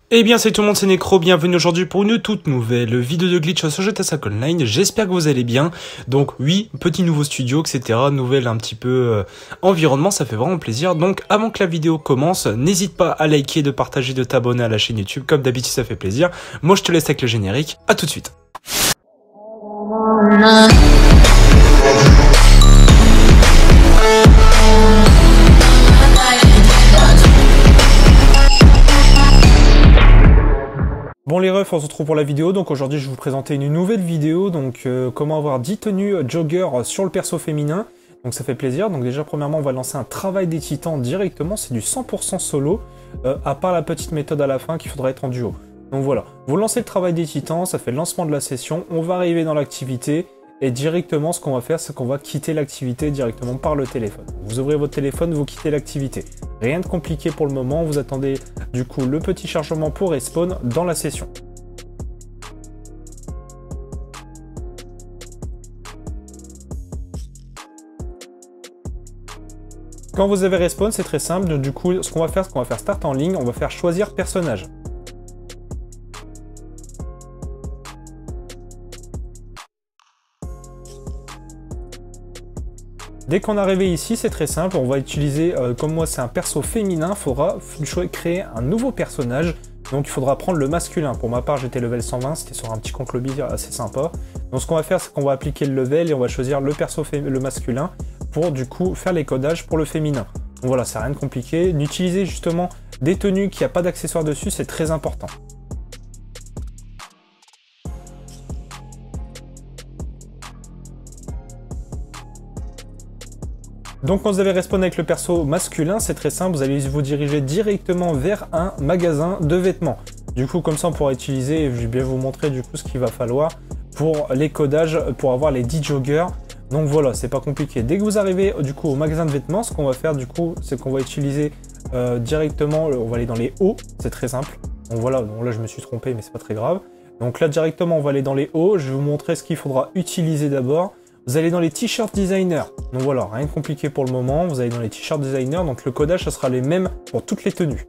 Eh bien c'est tout le monde, c'est Necro, bienvenue aujourd'hui pour une toute nouvelle vidéo de glitch sur GTA Online, j'espère que vous allez bien. Donc oui, petit nouveau studio, etc, nouvelle un petit peu environnement, ça fait vraiment plaisir. Donc avant que la vidéo commence, n'hésite pas à liker, de partager, de t'abonner à la chaîne YouTube, comme d'habitude ça fait plaisir. Moi je te laisse avec le générique, à tout de suite. Bon les refs, on se retrouve pour la vidéo, donc aujourd'hui je vais vous présenter une nouvelle vidéo, donc comment avoir 10 tenues jogger sur le perso féminin, donc ça fait plaisir. Donc déjà premièrement on va lancer un travail des titans directement, c'est du 100% solo, à part la petite méthode à la fin qu'il faudra être en duo. Donc voilà, vous lancez le travail des titans, ça fait le lancement de la session, on va arriver dans l'activité, et directement ce qu'on va faire c'est qu'on va quitter l'activité directement par le téléphone. Vous ouvrez votre téléphone, vous quittez l'activité. Rien de compliqué pour le moment, vous attendez du coup le petit chargement pour respawn dans la session. Quand vous avez respawn, c'est très simple, donc du coup ce qu'on va faire, start en ligne, on va faire choisir personnage. Dès qu'on est arrivé ici, c'est très simple, on va utiliser, comme moi c'est un perso féminin, il faudra créer un nouveau personnage, donc il faudra prendre le masculin. Pour ma part j'étais level 120, c'était sur un petit compte lobby assez sympa. Donc ce qu'on va faire c'est qu'on va appliquer le level et on va choisir le masculin pour du coup faire les codages pour le féminin. Donc voilà, c'est rien de compliqué. D'utiliser justement des tenues qui n'ont pas d'accessoires dessus, c'est très important. Donc quand vous avez respawn avec le perso masculin, c'est très simple, vous allez vous diriger directement vers un magasin de vêtements. Du coup comme ça on pourra utiliser, et je vais bien vous montrer du coup ce qu'il va falloir pour les codages, pour avoir les 10 joggers. Donc voilà, c'est pas compliqué. Dès que vous arrivez du coup au magasin de vêtements, ce qu'on va faire du coup, c'est qu'on va utiliser directement, on va aller dans les hauts, c'est très simple. Donc voilà, donc là je me suis trompé mais c'est pas très grave. Donc là directement on va aller dans les hauts, je vais vous montrer ce qu'il faudra utiliser d'abord. Vous allez dans les t-shirts designer, donc voilà, rien de compliqué pour le moment, vous allez dans les t-shirts designer, donc le codage ça sera les mêmes pour toutes les tenues.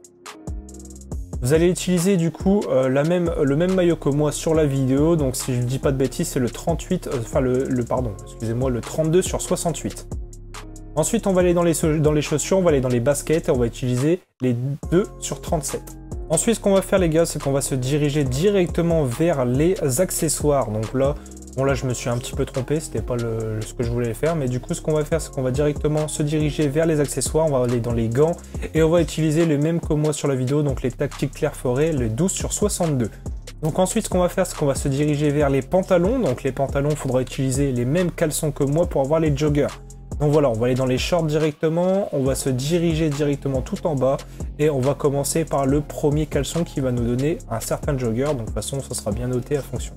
Vous allez utiliser du coup le même maillot que moi sur la vidéo, donc si je ne dis pas de bêtises c'est le 38, le 32 sur 68. Ensuite on va aller dans les chaussures, on va aller dans les baskets et on va utiliser les 2 sur 37. Ensuite ce qu'on va faire les gars, c'est qu'on va se diriger directement vers les accessoires, donc là... Bon là je me suis un petit peu trompé, c'était pas ce que je voulais faire, mais du coup ce qu'on va faire c'est qu'on va directement se diriger vers les accessoires, on va aller dans les gants et on va utiliser les mêmes que moi sur la vidéo, donc les tactiques clair forêt, le 12 sur 62. Donc ensuite ce qu'on va faire c'est qu'on va se diriger vers les pantalons, donc les pantalons il faudra utiliser les mêmes caleçons que moi pour avoir les joggers. Donc voilà, on va aller dans les shorts directement, on va se diriger directement tout en bas et on va commencer par le premier caleçon qui va nous donner un certain jogger, donc de toute façon ça sera bien noté à fonction.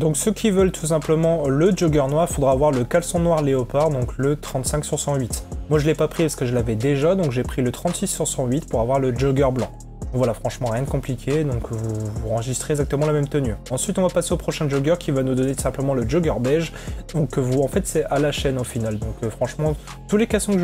Donc ceux qui veulent tout simplement le jogger noir, il faudra avoir le caleçon noir léopard, donc le 35 sur 108. Moi je ne l'ai pas pris parce que je l'avais déjà, donc j'ai pris le 36 sur 108 pour avoir le jogger blanc. Donc voilà, franchement rien de compliqué, donc vous enregistrez exactement la même tenue. Ensuite on va passer au prochain jogger qui va nous donner tout simplement le jogger beige, donc en fait c'est à la chaîne au final. Donc franchement tous les caleçons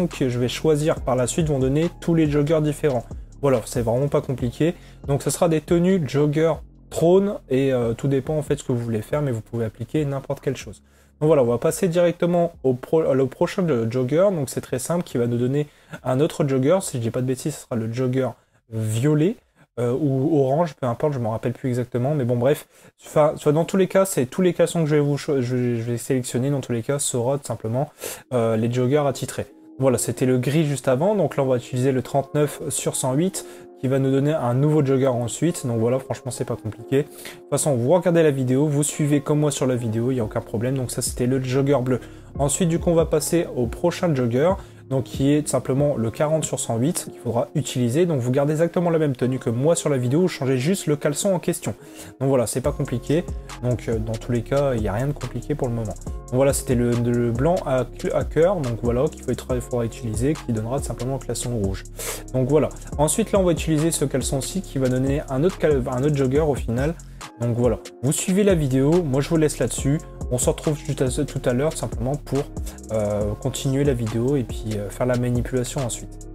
que je vais choisir par la suite vont donner tous les joggers différents. Voilà, c'est vraiment pas compliqué. Donc ce sera des tenues jogger trône et tout dépend en fait ce que vous voulez faire, mais vous pouvez appliquer n'importe quelle chose. Donc voilà, on va passer directement au prochain jogger, donc c'est très simple, qui va nous donner un autre jogger, si je dis pas de bêtises ce sera le jogger violet ou orange, peu importe, je me rappelle plus exactement, mais bon bref, soit dans tous les cas, c'est tous les caleçons que je vais sélectionner, dans tous les cas, sera tout simplement les joggers attitrés. Voilà, c'était le gris juste avant, donc là on va utiliser le 39 sur 108 qui va nous donner un nouveau jogger ensuite, donc voilà, franchement c'est pas compliqué. De toute façon, vous regardez la vidéo, vous suivez comme moi sur la vidéo, il n'y a aucun problème, donc ça c'était le jogger bleu. Ensuite du coup on va passer au prochain jogger, donc qui est tout simplement le 40 sur 108 qu'il faudra utiliser. Donc vous gardez exactement la même tenue que moi sur la vidéo, vous changez juste le caleçon en question. Donc voilà, c'est pas compliqué, donc dans tous les cas il n'y a rien de compliqué pour le moment. Donc voilà, c'était le blanc à cœur, donc voilà, qu'il faudra utiliser, qui donnera tout simplement le caleçon rouge. Donc voilà, ensuite là on va utiliser ce caleçon-ci qui va donner un autre jogger au final. Donc voilà, vous suivez la vidéo, moi je vous laisse là-dessus. On se retrouve tout à l'heure simplement pour continuer la vidéo et puis faire la manipulation ensuite.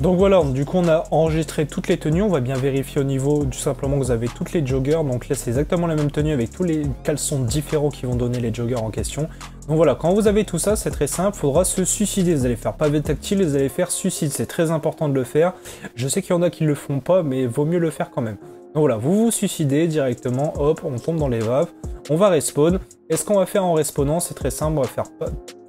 Donc voilà, du coup on a enregistré toutes les tenues, on va bien vérifier au niveau tout simplement que vous avez toutes les joggers, donc là c'est exactement la même tenue avec tous les caleçons différents qui vont donner les joggers en question. Donc voilà, quand vous avez tout ça, c'est très simple, il faudra se suicider, vous allez faire pavé tactile, vous allez faire suicide, c'est très important de le faire. Je sais qu'il y en a qui le font pas, mais vaut mieux le faire quand même. Donc voilà, vous vous suicidez directement, hop, on tombe dans les vaves, on va respawn. Et ce qu'on va faire en respawnant, c'est très simple,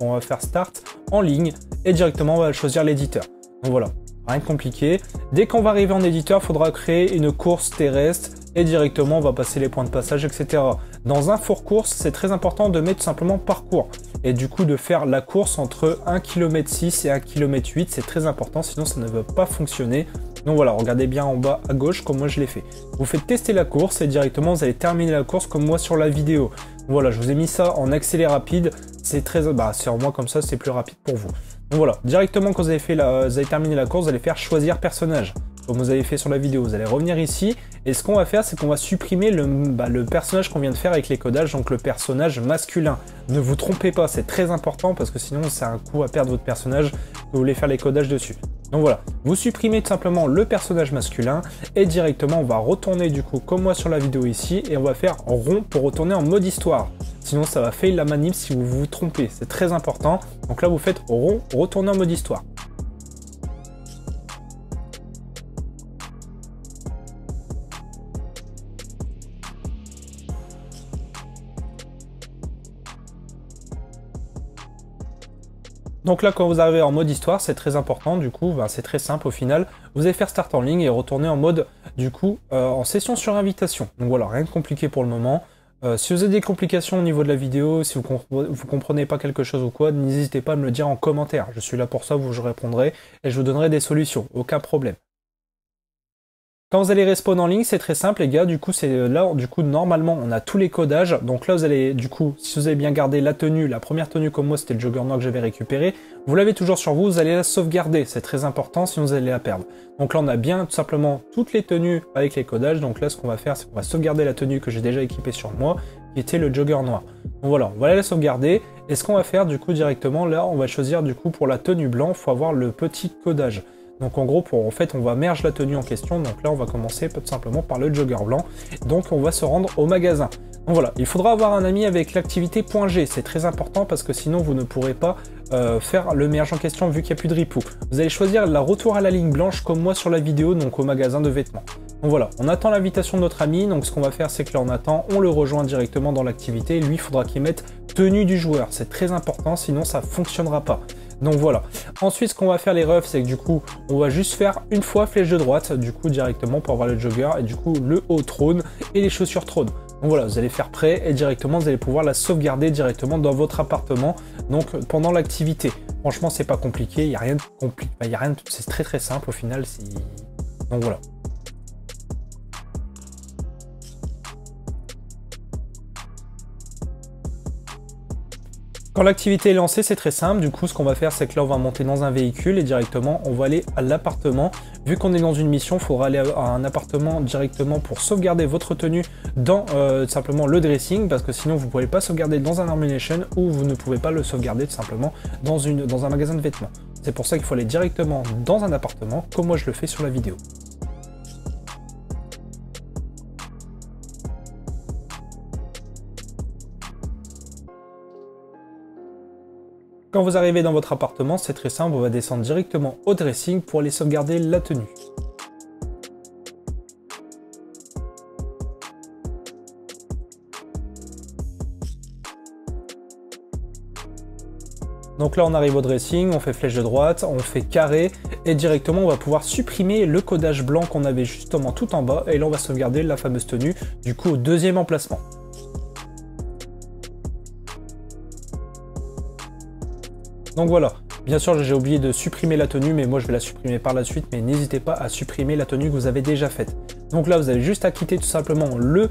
on va faire start en ligne et directement on va choisir l'éditeur. Donc voilà, rien de compliqué. Dès qu'on va arriver en éditeur, il faudra créer une course terrestre et directement on va passer les points de passage, etc. Dans un four course, c'est très important de mettre tout simplement parcours et du coup de faire la course entre 1,6 km et 1,8 km, c'est très important, sinon ça ne va pas fonctionner. Donc voilà, regardez bien en bas à gauche comme moi je l'ai fait. Vous faites tester la course et directement vous allez terminer la course comme moi sur la vidéo. Voilà, je vous ai mis ça en accéléré rapide, c'est très, sur moi comme ça c'est plus rapide pour vous. Donc voilà, directement quand vous avez terminé la course, vous allez faire choisir personnage. Comme vous avez fait sur la vidéo, vous allez revenir ici et ce qu'on va faire, c'est qu'on va supprimer le personnage qu'on vient de faire avec les codages, donc le personnage masculin. Ne vous trompez pas, c'est très important parce que sinon c'est un coup à perdre votre personnage que vous voulez faire les codages dessus. Donc voilà, vous supprimez tout simplement le personnage masculin et directement on va retourner du coup comme moi sur la vidéo ici et on va faire rond pour retourner en mode histoire. Sinon ça va fail la manip si vous vous trompez, c'est très important. Donc là vous faites rond, retourner en mode histoire. Donc là, quand vous arrivez en mode histoire, c'est très important, du coup, c'est très simple au final. Vous allez faire start en ligne et retourner en mode, du coup, en session sur invitation. Donc voilà, rien de compliqué pour le moment. Si vous avez des complications au niveau de la vidéo, si vous comprenez pas quelque chose ou quoi, n'hésitez pas à me le dire en commentaire. Je suis là pour ça, je répondrai et je vous donnerai des solutions, aucun problème. Quand vous allez respawn en ligne, c'est très simple les gars, du coup c'est là, du coup normalement on a tous les codages, donc là vous allez, du coup, si vous avez bien gardé la tenue, la première tenue comme moi c'était le jogger noir que j'avais récupéré, vous l'avez toujours sur vous, vous allez la sauvegarder, c'est très important sinon vous allez la perdre. Donc là on a bien tout simplement toutes les tenues avec les codages, donc là ce qu'on va faire c'est qu'on va sauvegarder la tenue que j'ai déjà équipée sur moi, qui était le jogger noir. Donc voilà, on va aller la sauvegarder, et ce qu'on va faire du coup directement, là on va choisir du coup pour la tenue blanc, il faut avoir le petit codage. Donc en gros, en fait, on va merge la tenue en question. Donc là, on va commencer tout simplement par le jogger blanc. Donc on va se rendre au magasin. Donc voilà, il faudra avoir un ami avec l'activité .g. C'est très important parce que sinon, vous ne pourrez pas faire le merge en question vu qu'il n'y a plus de ripou. Vous allez choisir la retour à la ligne blanche comme moi sur la vidéo, donc au magasin de vêtements. Donc voilà, on attend l'invitation de notre ami. Donc ce qu'on va faire, c'est que là, on attend, on le rejoint directement dans l'activité. Lui, il faudra qu'il mette tenue du joueur. C'est très important, sinon ça ne fonctionnera pas. Donc voilà. Ensuite, ce qu'on va faire les refs, c'est que du coup, on va juste faire une fois flèche de droite, du coup directement pour avoir le jogger et du coup le haut trône et les chaussures trône. Donc voilà, vous allez faire prêt et directement vous allez pouvoir la sauvegarder directement dans votre appartement. Donc pendant l'activité. Franchement, c'est pas compliqué, il n'y a rien de compliqué, c'est très très simple au final. Donc voilà. Quand l'activité est lancée, c'est très simple. Du coup, ce qu'on va faire, c'est que là, on va monter dans un véhicule et directement, on va aller à l'appartement. Vu qu'on est dans une mission, il faudra aller à un appartement directement pour sauvegarder votre tenue dans simplement le dressing, parce que sinon, vous ne pouvez pas sauvegarder dans un Armination ou vous ne pouvez pas le sauvegarder tout simplement dans un magasin de vêtements. C'est pour ça qu'il faut aller directement dans un appartement, comme moi je le fais sur la vidéo. Quand vous arrivez dans votre appartement, c'est très simple, on va descendre directement au dressing pour aller sauvegarder la tenue. Donc là on arrive au dressing, on fait flèche de droite, on fait carré et directement on va pouvoir supprimer le codage blanc qu'on avait justement tout en bas et là on va sauvegarder la fameuse tenue du coup au deuxième emplacement. Donc voilà, bien sûr j'ai oublié de supprimer la tenue, mais moi je vais la supprimer par la suite, mais n'hésitez pas à supprimer la tenue que vous avez déjà faite. Donc là vous avez juste à quitter tout simplement le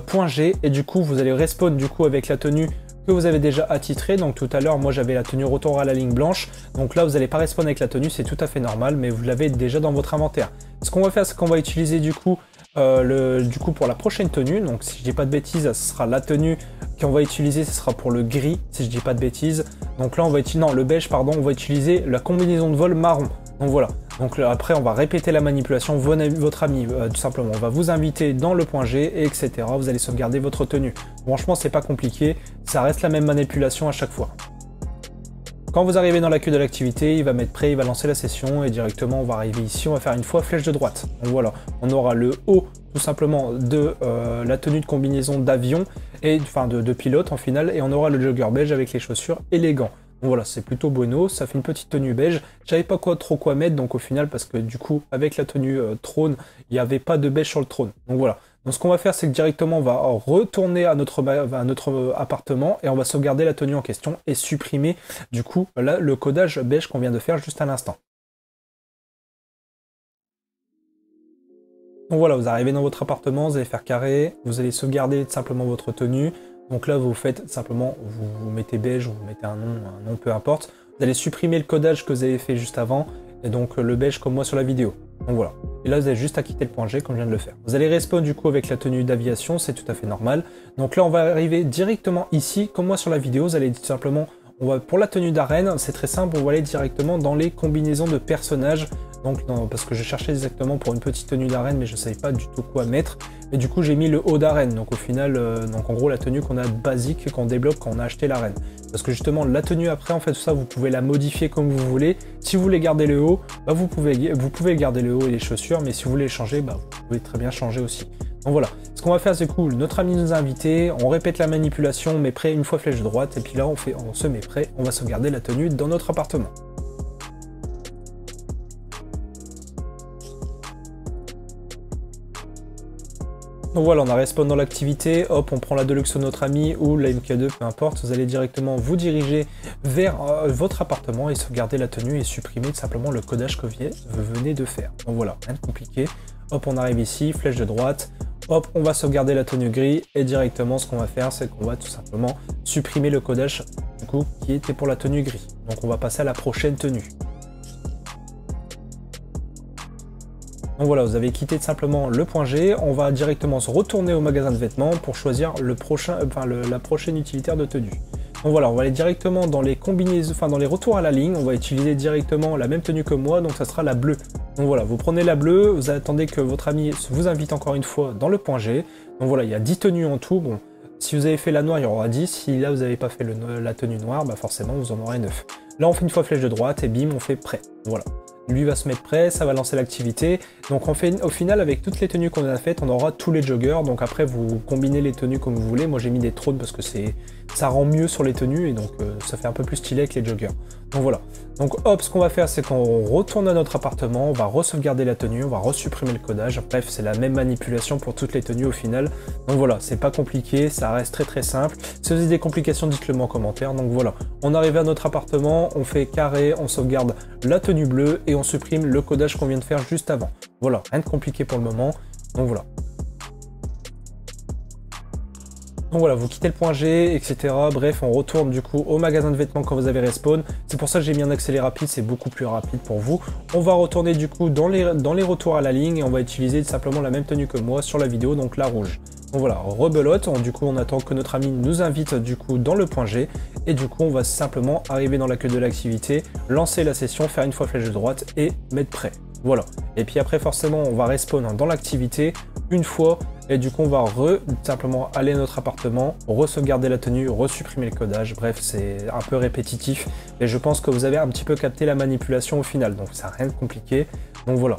point G, et du coup vous allez respawn du coup avec la tenue que vous avez déjà attitrée. Donc tout à l'heure moi j'avais la tenue retour à la ligne blanche, donc là vous n'allez pas respawn avec la tenue, c'est tout à fait normal, mais vous l'avez déjà dans votre inventaire. Ce qu'on va faire, c'est qu'on va utiliser du coup pour la prochaine tenue, donc si je dis pas de bêtises, ce sera la tenue qu'on va utiliser, ce sera pour le gris, si je dis pas de bêtises. Donc là on va utiliser, non, le beige pardon, on va utiliser la combinaison de vol marron. Donc voilà, Donc là, après, on va répéter la manipulation. Votre ami, tout simplement, va vous inviter dans le point G, et etc. Vous allez sauvegarder votre tenue. Franchement, c'est pas compliqué. Ça reste la même manipulation à chaque fois. Quand vous arrivez dans la queue de l'activité, il va mettre prêt, il va lancer la session et directement, on va arriver ici. On va faire une fois flèche de droite. Donc voilà, on aura le haut tout simplement de la tenue de combinaison d'avion, et enfin de pilote en finale, et on aura le jogger beige avec les chaussures et les gants. Donc voilà, c'est plutôt bueno, ça fait une petite tenue beige. Je savais pas trop quoi mettre, donc au final, parce que du coup, avec la tenue trône, il n'y avait pas de beige sur le trône. Donc voilà. Donc ce qu'on va faire, c'est que directement, on va retourner à notre appartement et on va sauvegarder la tenue en question et supprimer du coup là, le codage beige qu'on vient de faire juste à l'instant. Donc voilà, vous arrivez dans votre appartement, vous allez faire carré, vous allez sauvegarder simplement votre tenue. Donc là, vous faites simplement, vous mettez beige, vous mettez un nom, peu importe. Vous allez supprimer le codage que vous avez fait juste avant, et donc le beige comme moi sur la vidéo. Donc voilà. Et là, vous avez juste à quitter le point G comme je viens de le faire. Vous allez respawn du coup avec la tenue d'aviation, c'est tout à fait normal. Donc là, on va arriver directement ici, comme moi sur la vidéo. Vous allez tout simplement, pour la tenue d'arène, c'est très simple, on va aller directement dans les combinaisons de personnages. Donc, parce que je cherchais exactement pour une petite tenue d'arène, mais je ne savais pas du tout quoi mettre. Et du coup, j'ai mis le haut d'arène. Donc au final, donc en gros, la tenue qu'on a basique, qu'on débloque quand on a acheté l'arène. Parce que justement, la tenue après, en fait, tout ça, vous pouvez la modifier comme vous voulez. Si vous voulez garder le haut, bah, vous pouvez garder le haut et les chaussures, mais si vous voulez les changer, bah, vous pouvez très bien changer aussi. Donc voilà, ce qu'on va faire, c'est cool. Notre ami nous a invités, on répète la manipulation, on met prêt une fois flèche droite, et puis là, on se met prêt, on va sauvegarder la tenue dans notre appartement. Donc voilà, on a respawn dans l'activité, hop, on prend la Deluxe de notre ami ou la MK2, peu importe, vous allez directement vous diriger vers votre appartement et sauvegarder la tenue et supprimer tout simplement le codage que vous venez de faire. Donc voilà, rien de compliqué. Hop, on arrive ici, flèche de droite, hop, on va sauvegarder la tenue gris et directement ce qu'on va faire, c'est qu'on va tout simplement supprimer le codage du coup qui était pour la tenue gris. Donc on va passer à la prochaine tenue. Donc voilà, vous avez quitté simplement le point G, on va directement se retourner au magasin de vêtements pour choisir la prochaine utilitaire de tenue. Donc voilà, on va aller directement dans les combinaisons, dans les retours à la ligne, on va utiliser directement la même tenue que moi, donc ça sera la bleue. Donc voilà, vous prenez la bleue, vous attendez que votre ami vous invite encore une fois dans le point G. Donc voilà, il y a 10 tenues en tout, bon, si vous avez fait la noire, il y aura 10, si là vous n'avez pas fait la tenue noire, bah forcément vous en aurez 9. Là on fait une fois flèche de droite et bim, on fait prêt, voilà. Lui va se mettre prêt, ça va lancer l'activité. Donc on fait, au final, avec toutes les tenues qu'on a faites, on aura tous les joggers. Donc après, vous combinez les tenues comme vous voulez. Moi, j'ai mis des trônes parce que ça rend mieux sur les tenues et donc ça fait un peu plus stylé avec les joggers. Donc voilà. Donc hop, ce qu'on va faire, c'est qu'on retourne à notre appartement, on va re-sauvegarder la tenue, on va resupprimer le codage. Bref, c'est la même manipulation pour toutes les tenues au final. Donc voilà, c'est pas compliqué, ça reste très simple. Si vous avez des complications, dites-le moi en commentaire. Donc voilà, on arrive à notre appartement, on fait carré, on sauvegarde la tenue bleue et on supprime le codage qu'on vient de faire juste avant. Voilà, rien de compliqué pour le moment. Donc voilà. Donc voilà, vous quittez le point G, etc. Bref, on retourne du coup au magasin de vêtements quand vous avez respawn. C'est pour ça que j'ai mis un accéléré rapide, c'est beaucoup plus rapide pour vous. On va retourner du coup dans les retours à la ligne et on va utiliser simplement la même tenue que moi sur la vidéo, donc la rouge. Donc voilà, rebelote, du coup on attend que notre ami nous invite du coup dans le point G et du coup on va simplement arriver dans la queue de l'activité, lancer la session, faire une fois flèche de droite et mettre prêt. Voilà. Et puis après forcément on va respawn dans l'activité une fois et du coup on va simplement aller à notre appartement, re-sauvegarder la tenue, resupprimer le codage. Bref, c'est un peu répétitif et je pense que vous avez un petit peu capté la manipulation au final, donc ça n'a rien de compliqué. Donc voilà.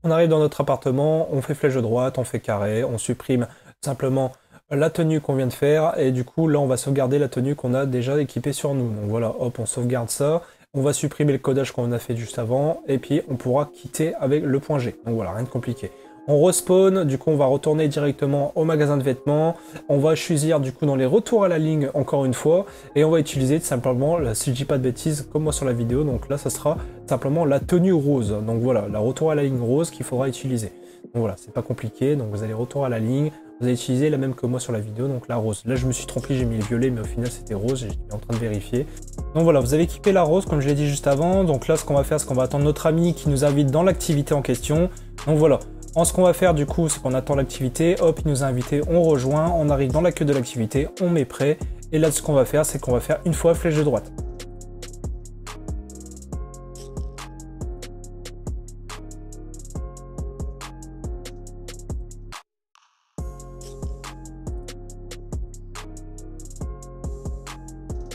On arrive dans notre appartement, on fait flèche droite, on fait carré, on supprime simplement la tenue qu'on vient de faire et du coup là on va sauvegarder la tenue qu'on a déjà équipée sur nous. Donc voilà, hop, on sauvegarde ça, on va supprimer le codage qu'on a fait juste avant et puis on pourra quitter avec le point G. Donc voilà, rien de compliqué. On respawn, du coup on va retourner directement au magasin de vêtements, on va choisir du coup dans les retours à la ligne encore une fois, et on va utiliser simplement, si je dis pas de bêtises, comme moi sur la vidéo, donc là ça sera simplement la tenue rose, donc voilà, la retour à la ligne rose qu'il faudra utiliser. Donc voilà, c'est pas compliqué, donc vous allez retour à la ligne, vous allez utiliser la même que moi sur la vidéo, donc la rose. Là je me suis trompé, j'ai mis le violet, mais au final c'était rose, j'étais en train de vérifier. Donc voilà, vous avez équipé la rose comme je l'ai dit juste avant. Donc là ce qu'on va faire, c'est qu'on va attendre notre ami qui nous invite dans l'activité en question. Donc voilà. Ce qu'on va faire du coup, c'est qu'on attend l'activité, hop, il nous a invité, on rejoint, on arrive dans la queue de l'activité, on met prêt, et là ce qu'on va faire, c'est qu'on va faire une fois flèche de droite.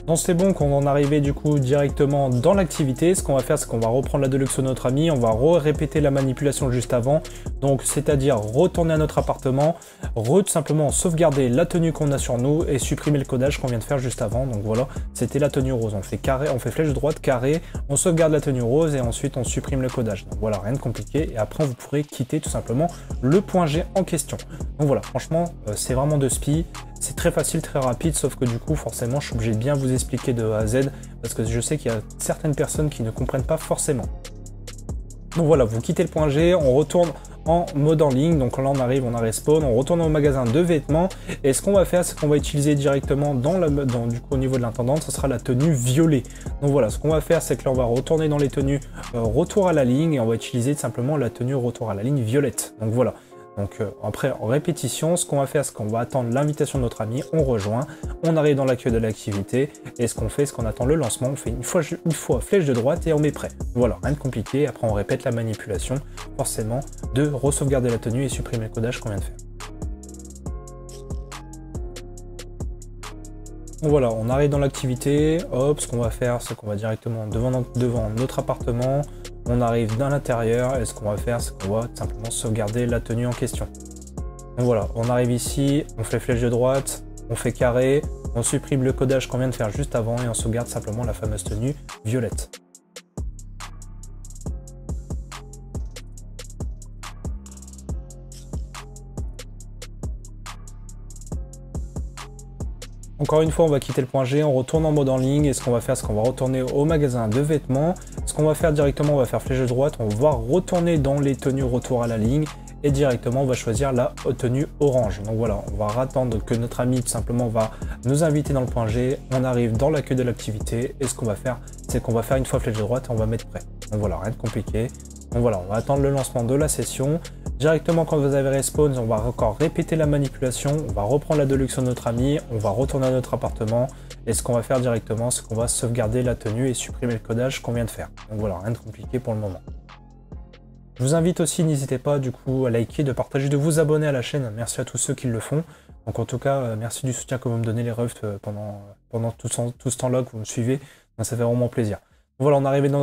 Donc c'est bon qu'on en arrive du coup directement dans l'activité. Ce qu'on va faire, c'est qu'on va reprendre la Deluxe de notre ami, on va répéter la manipulation juste avant. Donc c'est-à-dire retourner à notre appartement, tout simplement sauvegarder la tenue qu'on a sur nous et supprimer le codage qu'on vient de faire juste avant. Donc voilà, c'était la tenue rose. On fait carré, on fait flèche droite, carré, on sauvegarde la tenue rose et ensuite on supprime le codage. Donc voilà, rien de compliqué. Et après vous pourrez quitter tout simplement le point G en question. Donc voilà, franchement, c'est vraiment de spi. C'est très facile, très rapide, sauf que du coup, forcément, je suis obligé de bien vous expliquer de A à Z, parce que je sais qu'il y a certaines personnes qui ne comprennent pas forcément. Donc voilà, vous quittez le point G, on retourne en mode en ligne, donc là on arrive, on a respawn, on retourne au magasin de vêtements, et ce qu'on va faire, c'est qu'on va utiliser directement du coup, au niveau de l'intendante, ce sera la tenue violet. Donc voilà, ce qu'on va faire, c'est que là on va retourner dans les tenues retour à la ligne, et on va utiliser simplement la tenue retour à la ligne violette. Donc voilà. Donc après, en répétition, ce qu'on va faire, c'est qu'on va attendre l'invitation de notre ami, on rejoint, on arrive dans la queue de l'activité, et ce qu'on fait, c'est qu'on attend le lancement, on fait une fois flèche de droite et on met prêt. Voilà, rien de compliqué, après on répète la manipulation, forcément, de re-sauvegarder la tenue et supprimer le codage qu'on vient de faire. Donc voilà, on arrive dans l'activité, hop, ce qu'on va faire, c'est qu'on va directement devant notre appartement, on arrive dans l'intérieur, et ce qu'on va faire, c'est qu'on va simplement sauvegarder la tenue en question. Donc voilà, on arrive ici, on fait flèche de droite, on fait carré, on supprime le codage qu'on vient de faire juste avant, et on sauvegarde simplement la fameuse tenue violette. Encore une fois, on va quitter le point G, on retourne en mode en ligne, et ce qu'on va faire, c'est qu'on va retourner au magasin de vêtements. Ce qu'on va faire directement, on va faire flèche de droite, on va retourner dans les tenues retour à la ligne, et directement, on va choisir la tenue orange. Donc voilà, on va attendre que notre ami, tout simplement, va nous inviter dans le point G, on arrive dans la queue de l'activité, et ce qu'on va faire, c'est qu'on va faire une fois flèche de droite, et on va mettre prêt. Donc voilà, rien de compliqué. Donc voilà, on va attendre le lancement de la session. Directement quand vous avez respawn, on va encore répéter la manipulation, on va reprendre la Deluxe de notre ami, on va retourner à notre appartement, et ce qu'on va faire directement, c'est qu'on va sauvegarder la tenue et supprimer le codage qu'on vient de faire. Donc voilà, rien de compliqué pour le moment. Je vous invite aussi, n'hésitez pas du coup à liker, de partager, de vous abonner à la chaîne. Merci à tous ceux qui le font. Donc en tout cas, merci du soutien que vous me donnez les refs pendant tout ce temps-là que vous me suivez. Ça fait vraiment plaisir. Voilà, on est arrivé dans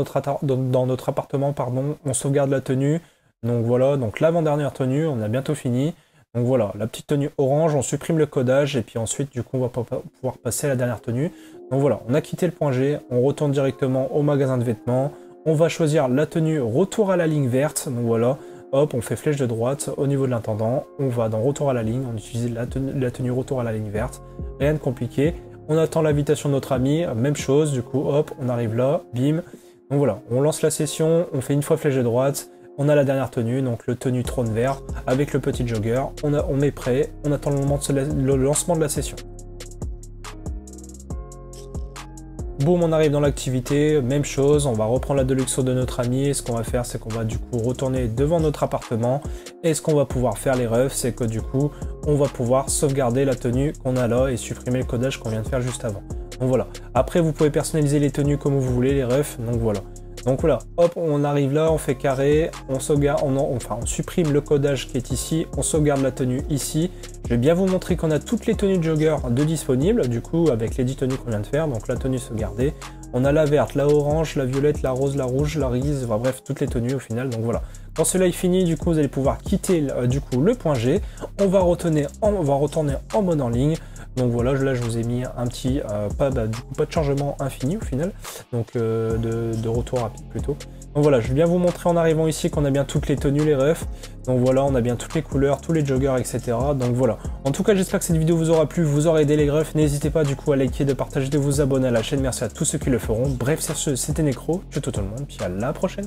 notre appartement, pardon, on sauvegarde la tenue. Donc voilà, donc l'avant-dernière tenue, on a bientôt fini. Donc voilà, la petite tenue orange, on supprime le codage et puis ensuite du coup on va pouvoir passer à la dernière tenue. Donc voilà, on a quitté le point G, on retourne directement au magasin de vêtements. On va choisir la tenue retour à la ligne verte. Donc voilà, hop, on fait flèche de droite au niveau de l'intendant. On va dans retour à la ligne, on utilise la tenue retour à la ligne verte. Rien de compliqué. On attend l'invitation de notre ami, même chose, du coup hop, on arrive là, bim. Donc voilà, on lance la session, on fait une fois flèche de droite. On a la dernière tenue, donc le tenue trône vert avec le petit jogger. On met prêt, on attend le lancement de la session. Boum, on arrive dans l'activité, même chose, on va reprendre la Deluxe de notre ami. Et ce qu'on va faire, c'est qu'on va du coup retourner devant notre appartement. Et ce qu'on va pouvoir faire les refs, c'est que du coup, on va pouvoir sauvegarder la tenue qu'on a là et supprimer le codage qu'on vient de faire juste avant. Donc voilà. Après, vous pouvez personnaliser les tenues comme vous voulez, les refs. Donc voilà. Donc voilà, hop, on arrive là, on fait carré, on sauvegarde, on supprime le codage qui est ici, on sauvegarde la tenue ici. Je vais bien vous montrer qu'on a toutes les tenues de jogger de disponibles, du coup, avec les 10 tenues qu'on vient de faire. Donc la tenue sauvegardée. On a la verte, la orange, la violette, la rose, la rouge, la grise, enfin, bref, toutes les tenues au final. Donc voilà. Quand cela est fini, du coup, vous allez pouvoir quitter du coup le point G. On va retourner en mode en ligne. Donc voilà, là je vous ai mis un petit, pas de changement infini au final, donc de retour rapide plutôt. Donc voilà, je vais bien vous montrer en arrivant ici qu'on a bien toutes les tenues, les refs. Donc voilà, on a bien toutes les couleurs, tous les joggers, etc. Donc voilà. En tout cas, j'espère que cette vidéo vous aura plu, vous aura aidé les refs. N'hésitez pas du coup à liker, de partager, de vous abonner à la chaîne. Merci à tous ceux qui le feront. Bref, sur ce, c'était Necro. Ciao tout le monde, puis à la prochaine.